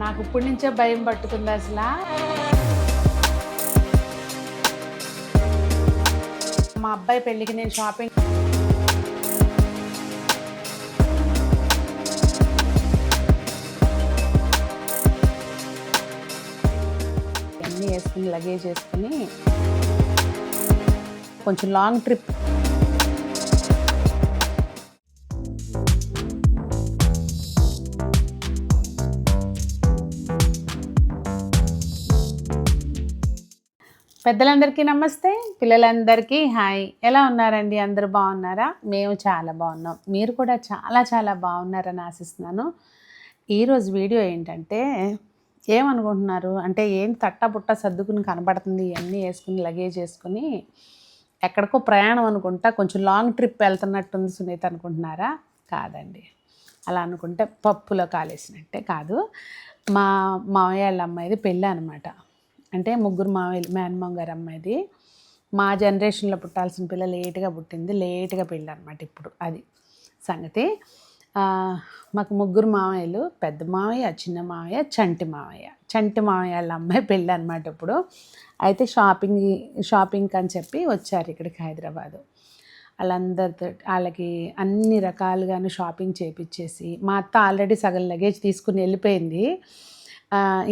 నాకు ఇప్పటి నుంచే భయం పట్టుకుంది అసలు. మా అబ్బాయి పెళ్ళికి నేను షాపింగ్ అన్నీ వేసుకుని లగేజ్ వేసుకుని కొంచెం లాంగ్ ట్రిప్. పెద్దలందరికీ నమస్తే, పిల్లలందరికీ హాయ్. ఎలా ఉన్నారండి? అందరూ బాగున్నారా? మేము చాలా బాగున్నాం. మీరు కూడా చాలా చాలా బాగున్నారని ఆశిస్తున్నాను. ఈరోజు వీడియో ఏంటంటే, ఏమనుకుంటున్నారు అంటే, ఏంటి తట్టబుట్ట సర్దుకుని కనబడుతుంది, ఇవన్నీ వేసుకుని లగేజ్ వేసుకుని ఎక్కడికో ప్రయాణం అనుకుంటా, కొంచెం లాంగ్ ట్రిప్ వెళ్తున్నట్టుంది సునీత అనుకుంటున్నారా? కాదండి, అలా అనుకుంటే పప్పులో కాలేసినట్టే. కాదు, మా మామయ్య వాళ్ళ అమ్మాయిది పెళ్ళి అనమాట. అంటే ముగ్గురు మామయ్యలు, మేనమామ గారి అమ్మాయిది. మా జనరేషన్లో పుట్టాల్సిన పిల్ల లేటుగా పుట్టింది, లేటుగా పెళ్ళి అనమాట. ఇప్పుడు అది సంగతి. మాకు ముగ్గురు మామయ్యలు, పెద్ద మామయ్య, చిన్న మామయ్య, చంటి మామయ్య. చంటి మామయ్య వాళ్ళ అమ్మాయి పెళ్ళి అనమాట ఇప్పుడు. అయితే షాపింగ్ అని చెప్పి వచ్చారు ఇక్కడికి హైదరాబాదు. వాళ్ళందరితో వాళ్ళకి అన్ని రకాలుగాను షాపింగ్ చేయించేసి, మా అత్త ఆల్రెడీ సగం లగేజ్ తీసుకుని వెళ్ళిపోయింది.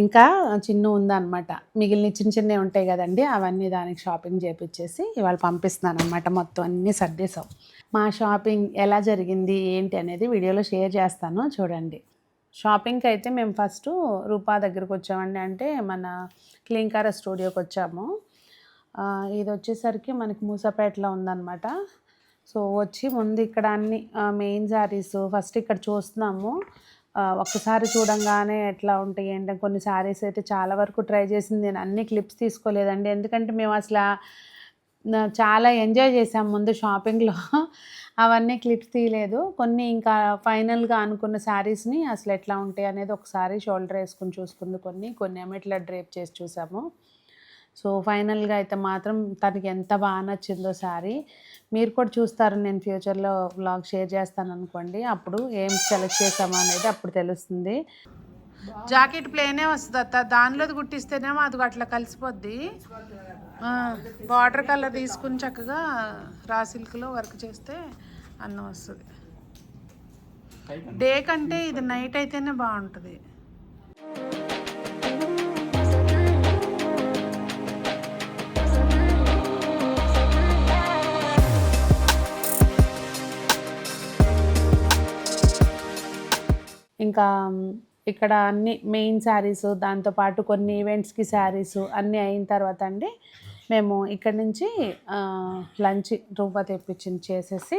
ఇంకా చిన్న ఉందన్నమాట, మిగిలిన చిన్న చిన్నవి ఉంటాయి కదండి, అవన్నీ దానికి షాపింగ్ చేయించేసి ఇవాళ పంపిస్తున్నాను అనమాట. మొత్తం అన్నీ సర్దేశాం. మా షాపింగ్ ఎలా జరిగింది ఏంటి అనేది వీడియోలో షేర్ చేస్తాను, చూడండి. షాపింగ్కి అయితే మేము ఫస్ట్ రూపా దగ్గరకు వచ్చామండి, అంటే మన క్లీంకార స్టూడియోకి వచ్చాము. ఇది వచ్చేసరికి మనకి మూసాపేటలో ఉందన్నమాట. సో వచ్చి ముందు ఇక్కడ అన్ని మెయిన్ శారీస్ ఫస్ట్ ఇక్కడ చూస్తున్నాము. ఒక్కసారి చూడంగానే ఎట్లా ఉంటాయి ఏంటంటే, కొన్ని శారీస్ అయితే చాలా వరకు ట్రై చేసింది, నేను అన్ని క్లిప్స్ తీసుకోలేదండి. ఎందుకంటే మేము అసలు చాలా ఎంజాయ్ చేసాము ముందు షాపింగ్లో. అవన్నీ క్లిప్స్ తీయలేదు. కొన్ని ఇంకా ఫైనల్గా అనుకున్న శారీస్ని అసలు ఎట్లా ఉంటాయి అనేది ఒకసారి షోల్డర్ వేసుకుని చూసుకుంది, కొన్ని ఏమో ఇట్లా డ్రేప్ చేసి చూసాము. సో ఫైనల్గా అయితే మాత్రం తనకి ఎంత బాగా నచ్చిందో శారీ. మీరు కూడా చూస్తారు, నేను ఫ్యూచర్లో వ్లాగ్ షేర్ చేస్తాను అనుకోండి. అప్పుడు ఏం సెలెక్ట్ చేసామో అనేది అప్పుడు తెలుస్తుంది. జాకెట్ ప్లేనే వస్తుంది అత్త, దానిలోది కుట్టిస్తేనేమో అది అట్లా కలిసిపోద్ది. బార్డర్ కలర్ తీసుకుని చక్కగా రా సిల్క్లో వర్క్ చేస్తే అన్నం వస్తుంది. డే కంటే ఇది నైట్ అయితేనే బాగుంటుంది. ఇంకా ఇక్కడ అన్ని మెయిన్ శారీస్, దాంతోపాటు కొన్ని ఈవెంట్స్కి శారీస్ అన్నీ అయిన తర్వాత అండి మేము ఇక్కడి నుంచి లంచ్ రూపా తెప్పించింది చేసేసి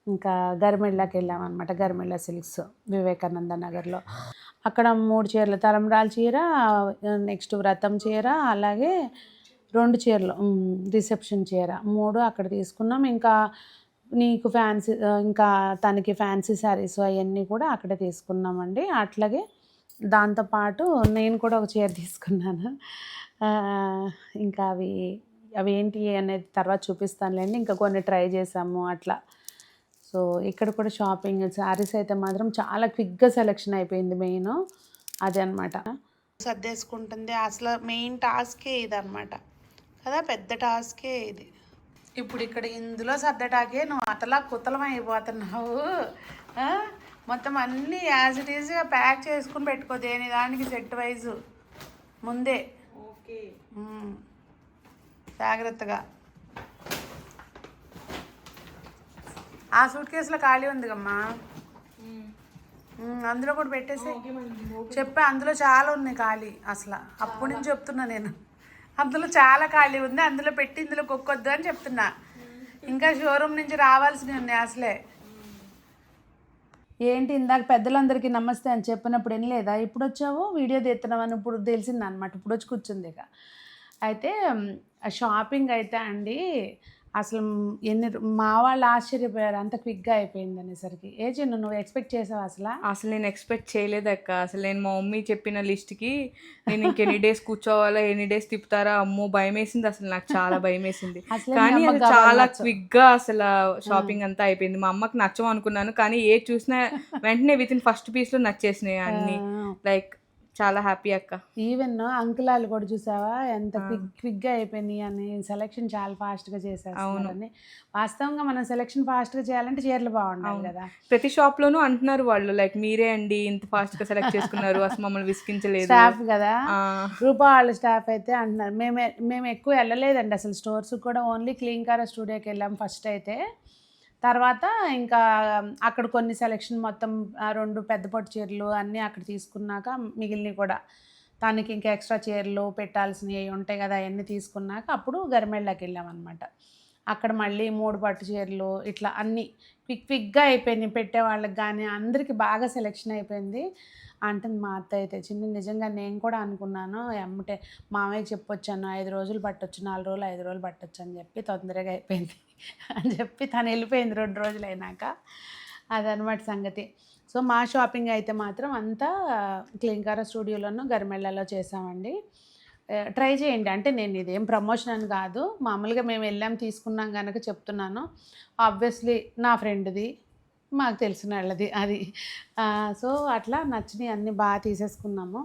ఇంకా గరిమెళ్ళకి వెళ్ళామన్నమాట. గరిమెళ్ళ సిల్క్స్ వివేకానంద నగర్లో. అక్కడ 3 చీరలు, తలంబ్రాల చీర, నెక్స్ట్ వ్రతం చీర, అలాగే 2 చీరలు రిసెప్షన్ చీర, 3 అక్కడ తీసుకున్నాం. ఇంకా నీకు ఫ్యాన్సీ, ఇంకా తనకి ఫ్యాన్సీ శారీస్ అవన్నీ కూడా అక్కడే తీసుకున్నామండి. అట్లాగే దాంతోపాటు నేను కూడా ఒక చీర తీసుకున్నాను. ఇంకా అవి ఏంటి అనేది తర్వాత చూపిస్తానులేండి. ఇంకా కొన్ని ట్రై చేసాము అట్లా. సో ఇక్కడ కూడా షాపింగ్ శారీస్ అయితే మాత్రం చాలా క్విక్గా సెలెక్షన్ అయిపోయింది. మెయిన్ అది అనమాట. సర్దేసుకుంటుంది అసలు మెయిన్ టాస్కే ఇది అనమాట కదా, పెద్ద టాస్కే ఇది. ఇప్పుడు ఇక్కడ ఇందులో సర్దటాకే నువ్వు అతలా కుతలం అయిపోతున్నావు. మొత్తం అన్నీ యాజ్ ఇట్ ఈజ్గా ప్యాక్ చేసుకుని పెట్టుకో, దేని దానికి సెట్ వైజు ముందే. ఓకే, జాగ్రత్తగా. ఆ సూట్ కేసులో ఖాళీ ఉంది కమ్మా, అందులో కూడా పెట్టేసి చెప్పా. అందులో చాలా ఉన్నాయి ఖాళీ, అసలు అప్పటి నుంచి చెప్తున్నా నేను. అందులో చాలా ఖాళీ ఉంది, అందులో పెట్టి ఇందులో కొక్కొద్దు అని చెప్తున్నా. ఇంకా షోరూమ్ నుంచి రావాల్సినవి ఉన్నాయి అసలే. ఏంటి ఇందాక పెద్దలందరికీ నమస్తే అని చెప్పినప్పుడు ఏం లేదా, ఇప్పుడు వచ్చావు వీడియో తీస్తున్నామని ఇప్పుడు తెలిసింది అనమాట. ఇప్పుడు వచ్చి కూర్చుంది ఇక. అయితే షాపింగ్ అయితే అండి అసలు మా వాళ్ళు ఆశ్చర్యపోయారు, అంత క్విక్గా అయిపోయింది అనేసరికి. ఏ చిన్న నువ్వు ఎక్స్పెక్ట్ చేసావు అసలు నేను ఎక్స్పెక్ట్ చేయలేదు అక్క. అసలు నేను మా మమ్మీ చెప్పిన లిస్ట్కి నేను ఇంకెన్ని డేస్ కూర్చోవాలా, ఎన్ని డేస్ తిప్పుతారా, అమ్మో భయం వేసింది. అసలు నాకు చాలా భయం వేసింది. కానీ అది చాలా క్విక్గా అసలు షాపింగ్ అంతా అయిపోయింది. మా అమ్మకి నచ్చం అనుకున్నాను, కానీ ఏ చూసినా వెంటనే విత్ ఇన్ ఫస్ట్ పీస్లో నచ్చేసినాయి అన్ని. లైక్ చాలా హ్యాపీ అక్క. ఈవెన్ అంకులాలు కూడా చూసావా ఎంత క్విక్గా అయిపోయినాయి అని, సెలెక్షన్ చాలా ఫాస్ట్గా చేసేస్తున్నారని. వాస్తవంగా మనం సెలెక్షన్ ఫాస్ట్గా చేయాలంటే చీరలు బాగుండాలి కదా. ప్రతి షాప్ లోనూ అంటున్నారు వాళ్ళు, లైక్ మీరే అండి ఇంత ఫాస్ట్ గా సెలెక్ట్ చేసుకున్నారు, అసలు మమ్మల్ని విసిగించలేదు. స్టాఫ్ కదా, రూపా వాళ్ళ స్టాఫ్ అయితే అంటున్నారు. మేము ఎక్కువ వెళ్ళలేదండి అసలు స్టోర్స్ కూడా, ఓన్లీ క్లీన్కారా స్టూడియోకి వెళ్ళాం ఫస్ట్ అయితే. తర్వాత ఇంకా అక్కడ కొన్ని సెలెక్షన్ మొత్తం 2 పెద్ద పొట్టు చీరలు అన్నీ అక్కడ తీసుకున్నాక మిగిలినవి కూడా తనకి ఇంకా ఎక్స్ట్రా చీరలు పెట్టాల్సినవి ఉంటాయి కదా, అవన్నీ తీసుకున్నాక అప్పుడు గరిమెళ్ళకి వెళ్ళామన్నమాట. అక్కడ మళ్ళీ 3 పట్టు చీరలు ఇట్లా అన్నీ క్విక్గా అయిపోయినాయి. పెట్టే వాళ్ళకి కానీ అందరికీ బాగా సెలెక్షన్ అయిపోయింది అంటుంది మా అత్త అయితే. చిన్న నిజంగా నేను కూడా అనుకున్నాను ఎమ్మటే మామయ్య చెప్పొచ్చాను 5 రోజులు పట్టొచ్చు, 4 రోజులు 5 రోజులు పట్టొచ్చు అని చెప్పి, తొందరగా అయిపోయింది అని చెప్పి తను వెళ్ళిపోయింది 2 రోజులు అయినాక. అదనమాట సంగతి. సో మా షాపింగ్ అయితే మాత్రం అంతా క్లీన్కారా స్టూడియోలోనూ గరిమెళ్ళలో చేసామండి. ట్రై చేయండి. అంటే నేను ఇదేం ప్రమోషన్ అని కాదు, మామూలుగా మేము వెళ్ళాం తీసుకున్నాం కనుక చెప్తున్నాను. ఆబ్వియస్లీ నా ఫ్రెండ్ది, మాకు తెలిసిన వాళ్ళది అది. సో అట్లా నచ్చినవి అన్నీ బాగా తీసేసుకున్నాము.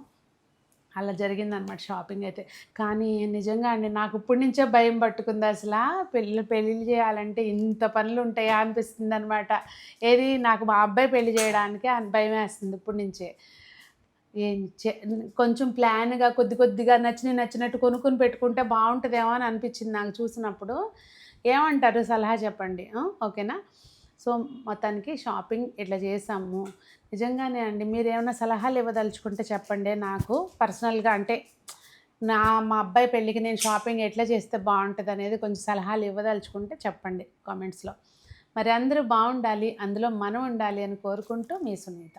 అలా జరిగిందనమాట షాపింగ్ అయితే. కానీ నిజంగా అండి నాకు ఇప్పటి నుంచే భయం పట్టుకుంది అసలు. పెళ్ళిళ్ళు చేయాలంటే ఇంత పనులు ఉంటాయా అనిపిస్తుంది అనమాట. ఏది నాకు మా అబ్బాయి పెళ్లి చేయడానికి భయం వేస్తుంది ఇప్పటి నుంచే. కొంచెం ప్లాన్గా కొద్దిగా నచ్చినట్టు కొనుక్కొని పెట్టుకుంటే బాగుంటుందేమో అని అనిపించింది నాకు చూసినప్పుడు. ఏమంటారు, సలహా చెప్పండి, ఓకేనా? సో మొత్తానికి షాపింగ్ ఇట్లా చేసాము. నిజంగానే అండి మీరు ఏమైనా సలహాలు ఇవ్వదలుచుకుంటే చెప్పండి నాకు పర్సనల్గా. అంటే మా అబ్బాయి పెళ్ళికి నేను షాపింగ్ ఎట్లా చేస్తే బాగుంటుంది అనేది కొంచెం సలహాలు ఇవ్వదలుచుకుంటే చెప్పండి కామెంట్స్లో. మరి అందరూ బాగుండాలి, అందులో మనం ఉండాలి అని కోరుకుంటూ మీ సునీత.